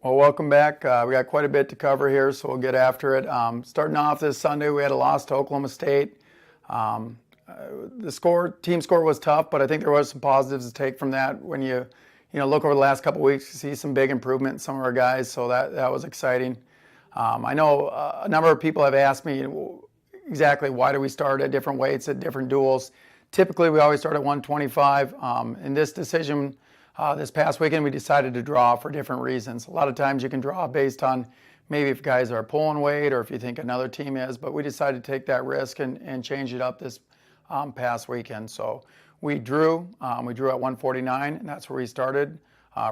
Well, welcome back. We got quite a bit to cover here, so we'll get after it. Starting off this Sunday, we had a loss to Oklahoma State. The team score was tough, but I think there was some positives to take from that. When you look over the last couple of weeks, you see some big improvement in some of our guys, so that was exciting. I know a number of people have asked me exactly why do we start at different weights at different duels. Typically, we always start at 125. In this decision, this past weekend, we decided to draw for different reasons. A lot of times you can draw based on maybe if guys are pulling weight or if you think another team is, but we decided to take that risk and change it up this past weekend. So we drew at 149, and that's where we started.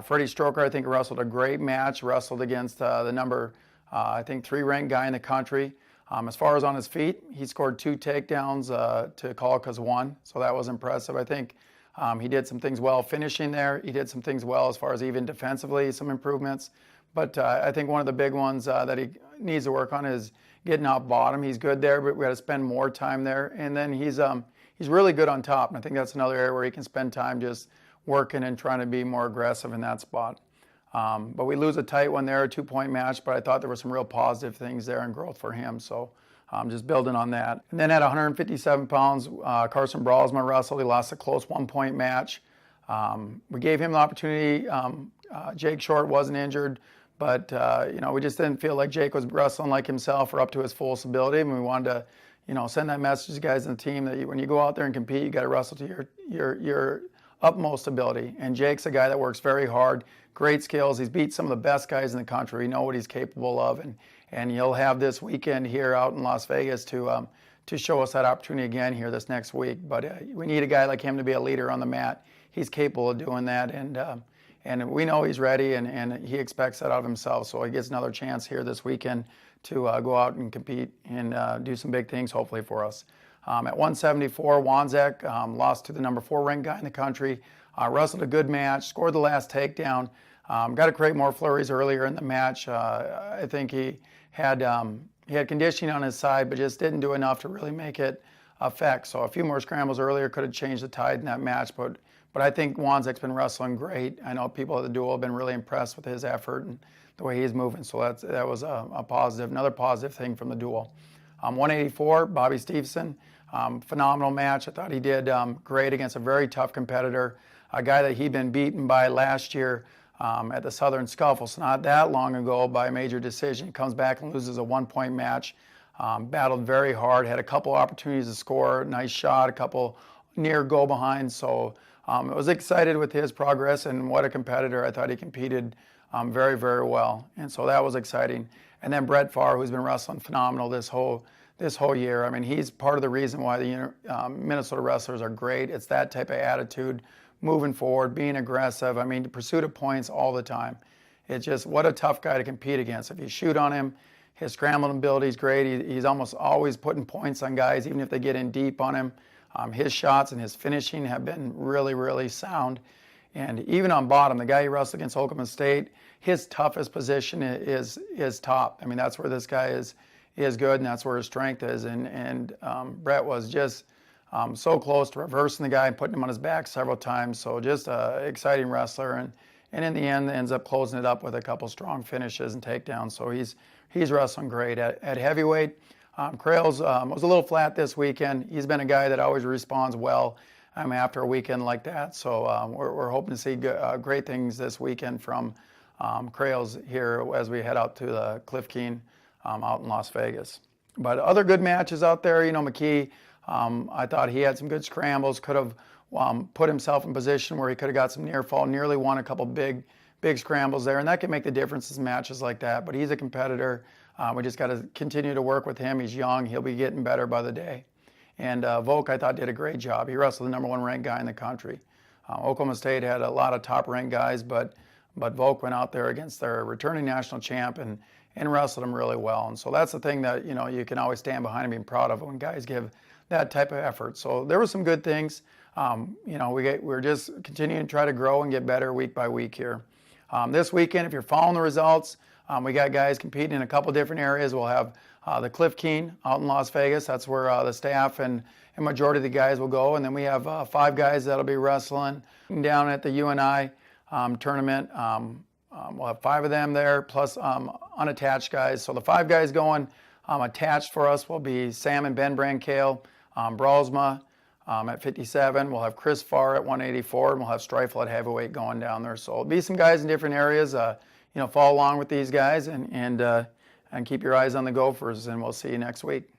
Freddie Stroker, I think, wrestled a great match, wrestled against the number, I think, 3 ranked guy in the country. As far as on his feet, he scored 2 takedowns to Kalka's 1, so that was impressive. I think he did some things well finishing there. He did some things well as far as even defensively, some improvements. But I think one of the big ones that he needs to work on is getting off bottom. He's good there, but we got to spend more time there. And then he's really good on top, and I think that's another area where he can spend time just working and trying to be more aggressive in that spot. But we lose a tight one there, a 2-point match, but I thought there were some real positive things there and growth for him. So just building on that. And then at 157 pounds, Carson Bralsma wrestled. He lost a close 1-point match. We gave him the opportunity. Jake Short wasn't injured, but we just didn't feel like Jake was wrestling like himself or up to his fullest ability. And we wanted to send that message to guys in the team that when you go out there and compete, you got to wrestle to your utmost ability. And Jake's a guy that works very hard, great skills. He's beat some of the best guys in the country. We know what he's capable of, and you'll have this weekend here out in Las Vegas to show us that opportunity again here this next week. But we need a guy like him to be a leader on the mat. He's capable of doing that, and we know he's ready, and he expects that out of himself. So he gets another chance here this weekend to go out and compete and do some big things, hopefully, for us. At 174, Wanzek lost to the number 4 ranked guy in the country. Wrestled a good match, scored the last takedown. Got to create more flurries earlier in the match. I think he had conditioning on his side, but just didn't do enough to really make it affect. So a few more scrambles earlier could have changed the tide in that match. But I think Wanzek's been wrestling great. I know people at the duel have been really impressed with his effort and the way he's moving. So that was a positive, another positive thing from the duel. 184, Bobby Stevenson. Phenomenal match. I thought he did great against a very tough competitor, a guy that he'd been beaten by last year at the Southern Scuffle, so not that long ago, by a major decision. He comes back and loses a 1-point match. Battled very hard, had a couple opportunities to score, nice shot, a couple near go behind. So I was excited with his progress, and what a competitor. I thought he competed very, very well, and so that was exciting. And then Brett Farr, who's been wrestling phenomenal this whole year. I mean, he's part of the reason why the Minnesota wrestlers are great. It's that type of attitude, moving forward, being aggressive. I mean, the pursuit of points all the time. It's just what a tough guy to compete against. If you shoot on him, his scrambling ability is great. He's almost always putting points on guys, even if they get in deep on him. His shots and his finishing have been really, really sound. And even on bottom, the guy he wrestled against Oklahoma State, his toughest position is top. I mean, that's where this guy is good, and that's where his strength is. And Brett was just so close to reversing the guy and putting him on his back several times. So just an exciting wrestler, and in the end ends up closing it up with a couple strong finishes and takedowns. So he's wrestling great. At heavyweight, Krails was a little flat this weekend. He's been a guy that always responds well after a weekend like that. So we're hoping to see great things this weekend from Krails here as we head out to the Cliff Keen out in Las Vegas. But other good matches out there, McKee, I thought he had some good scrambles, could have put himself in position where he could have got some near fall, nearly won a couple big scrambles there, and that can make the difference in matches like that. But he's a competitor. We just got to continue to work with him. He's young. He'll be getting better by the day. And Volk, I thought, did a great job. He wrestled the number 1 ranked guy in the country. Oklahoma State had a lot of top-ranked guys, but Volk went out there against their returning national champ and wrestled him really well. And so that's the thing that you can always stand behind and be proud of when guys give that type of effort. So there were some good things. We're just continuing to try to grow and get better week by week here. This weekend, if you're following the results, we got guys competing in a couple different areas. We'll have the Cliff Keen out in Las Vegas. That's where the staff and majority of the guys will go. And then we have 5 guys that'll be wrestling down at the UNI tournament. We'll have 5 of them there, plus unattached guys. So the 5 guys going attached for us will be Sam and Ben Brancale, Bralsma at 57. We'll have Chris Farr at 184, and we'll have Streifel at heavyweight going down there. So it'll be some guys in different areas. Follow along with these guys and keep your eyes on the Gophers, and we'll see you next week.